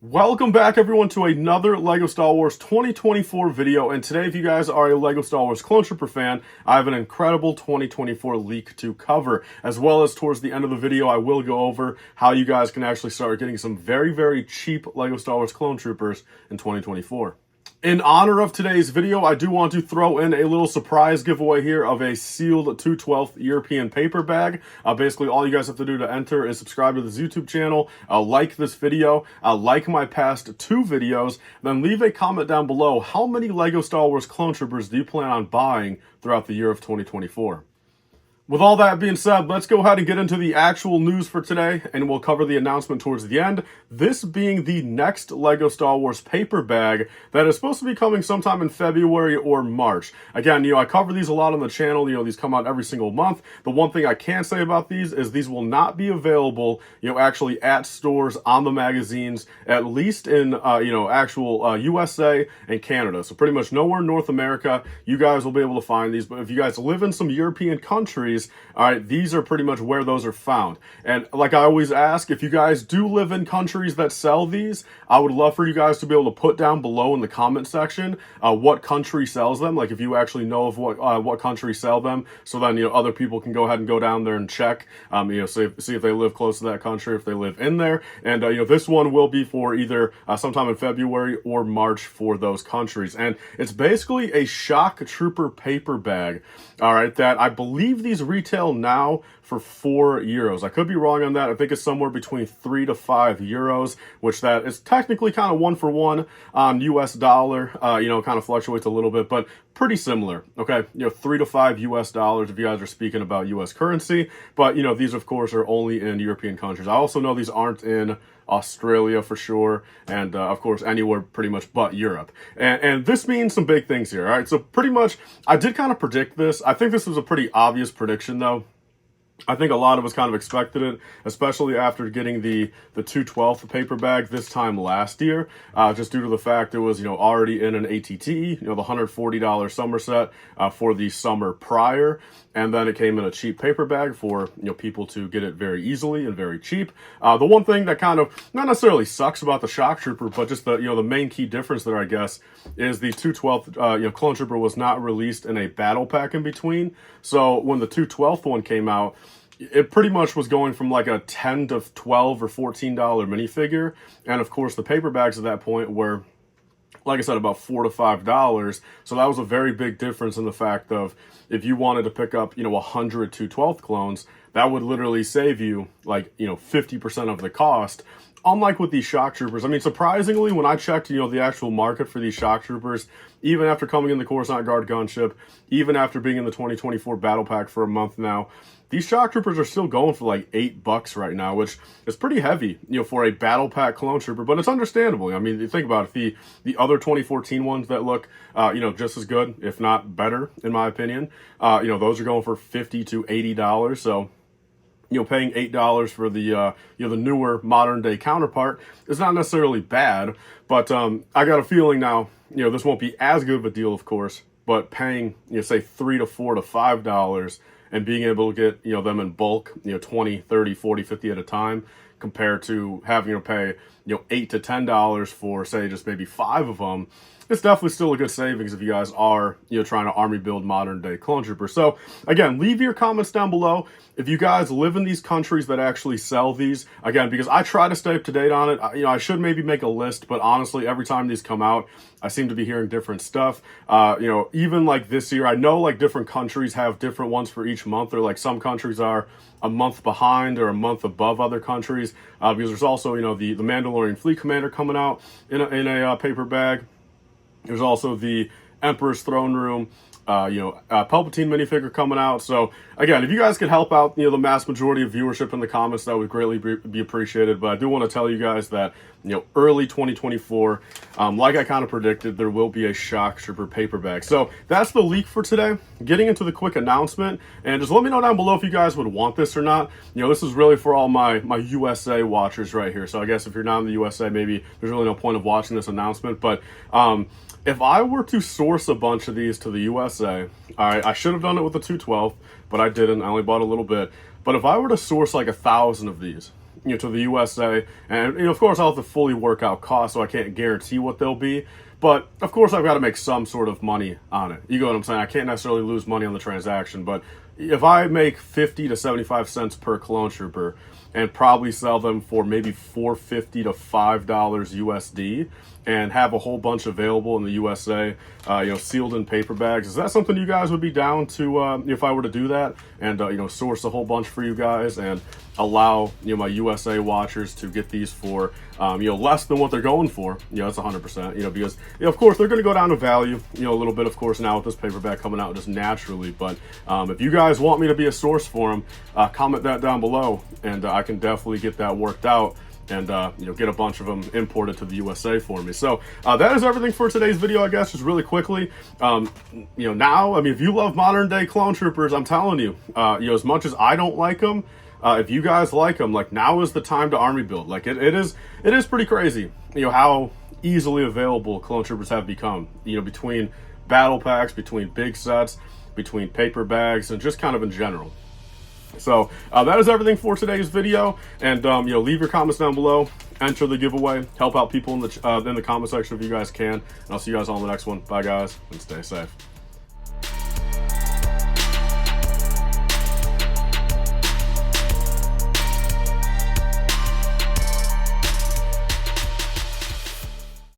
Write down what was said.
Welcome back everyone to another LEGO Star Wars 2024 video, and today if you guys are a LEGO Star Wars Clone Trooper fan, I have an incredible 2024 leak to cover, as well as towards the end of the video I will go over how you guys can actually start getting some very cheap LEGO Star Wars Clone Troopers in 2024. In honor of today's video, I do want to throw in a little surprise giveaway here of a sealed 2/12 European paper bag. Basically, all you guys have to do to enter is subscribe to this YouTube channel, like this video, like my past two videos, then leave a comment down below how many LEGO Star Wars Clone Troopers do you plan on buying throughout the year of 2024. With all that being said, let's go ahead and get into the actual news for today, and we'll cover the announcement towards the end. This being the next LEGO Star Wars paper bag that is supposed to be coming sometime in February or March. Again, I cover these a lot on the channel. These come out every single month. The one thing I can say about these is these will not be available, actually at stores on the magazines, at least in, actual USA and Canada. So pretty much nowhere in North America, you guys will be able to find these. But if you guys live in some European countries, all right, these are pretty much where those are found. And like I always ask, if you guys do live in countries that sell these, I would love for you guys to be able to put down below in the comment section what country sells them. Like if you actually know of what country sell them, so then other people can go ahead and go down there and check. See if they live close to that country, if they live in there. And this one will be for either sometime in February or March for those countries. And it's basically a shock trooper paper bag. All right, that I believe these retail now for €4. I could be wrong on that. I think it's somewhere between €3 to €5, which that is technically kind of one for one on US dollar. Kind of fluctuates a little bit, but pretty similar. Okay, $3 to $5 if you guys are speaking about US currency. But these of course are only in European countries. I also know these aren't in Australia for sure, and of course anywhere pretty much but Europe. And this means some big things here. All right, so pretty much I did kind of predict this. I think this was a pretty obvious prediction though. I think a lot of us kind of expected it, especially after getting the 2/12 paper bag this time last year, just due to the fact it was, already in an ATT, the $140 summer set for the summer prior. And then it came in a cheap paper bag for, people to get it very easily and very cheap. The one thing that kind of not necessarily sucks about the Shock Trooper, but just the, the main key difference there, I guess, is the 2/12, Clone Trooper was not released in a battle pack in between. So when the 2/12 one came out, it pretty much was going from like a $10 to $12 or $14 minifigure. And of course the paper bags at that point were, like I said, about $4 to $5. So that was a very big difference in the fact of if you wanted to pick up, 100 2/12 clones, that would literally save you like, 50% of the cost. Unlike with these Shock Troopers, I mean, surprisingly, when I checked, the actual market for these Shock Troopers, even after coming in the Coruscant Guard gunship, even after being in the 2024 Battle Pack for a month now, these Shock Troopers are still going for like $8 right now, which is pretty heavy, for a Battle Pack Clone Trooper, but it's understandable. I mean, you think about it, the other 2014 ones that look, just as good, if not better, in my opinion, those are going for $50 to $80, so paying $8 for the the newer modern day counterpart is not necessarily bad, but I got a feeling now, this won't be as good of a deal, of course, but paying, say $3 to $4 to $5 and being able to get, them in bulk, 20, 30, 40, 50 at a time, compared to having to pay, $8 to $10 for, say, just maybe 5 of them, it's definitely still a good savings if you guys are, trying to army build modern day Clone Troopers. So again, leave your comments down below if you guys live in these countries that actually sell these. Again, because I try to stay up to date on it. I should maybe make a list, but honestly, every time these come out, I seem to be hearing different stuff. Even like this year, I know like different countries have different ones for each month, or like some countries are a month behind or a month above other countries, because there's also, the Mandalorian Fleet Commander coming out in a paper bag. There's also the Emperor's Throne Room, Palpatine minifigure coming out. So again, if you guys could help out, the mass majority of viewership in the comments, that would greatly be appreciated. But I do want to tell you guys that, early 2024, like I kind of predicted, there will be a Shock Trooper paper bag. So that's the leak for today. Getting into the quick announcement, and just let me know down below if you guys would want this or not. This is really for all my USA watchers right here. So I guess if you're not in the USA, maybe there's really no point of watching this announcement. But if I were to source a bunch of these to the USA, all right, I should have done it with the 2/12, but I didn't. I only bought a little bit. But if I were to source like 1,000 of these, to the USA. And, of course, I'll have to fully work out costs, so I can't guarantee what they'll be. But, of course, I've got to make some sort of money on it. You get what I'm saying? I can't necessarily lose money on the transaction, but if I make 50 to 75 cents per clone trooper and probably sell them for maybe $4.50 to $5 USD and have a whole bunch available in the USA, sealed in paper bags, is that something you guys would be down to if I were to do that and, source a whole bunch for you guys and allow, my USA watchers to get these for, less than what they're going for? That's 100%, because, of course, they're going to go down in value, a little bit, of course, now with this paperback coming out just naturally. But if you guys want me to be a source for them, comment that down below, and I can definitely get that worked out and get a bunch of them imported to the USA for me. So that is everything for today's video, I guess. Just really quickly, now, if you love modern day clone troopers, I'm telling you, as much as I don't like them, if you guys like them, like, now is the time to army build. Like, it is pretty crazy, how easily available clone troopers have become, between battle packs, between big sets, between paper bags, and just kind of in general. So that is everything for today's video, and leave your comments down below, enter the giveaway, help out people in the comment section if you guys can, and I'll see you guys on the next one. Bye guys, and stay safe.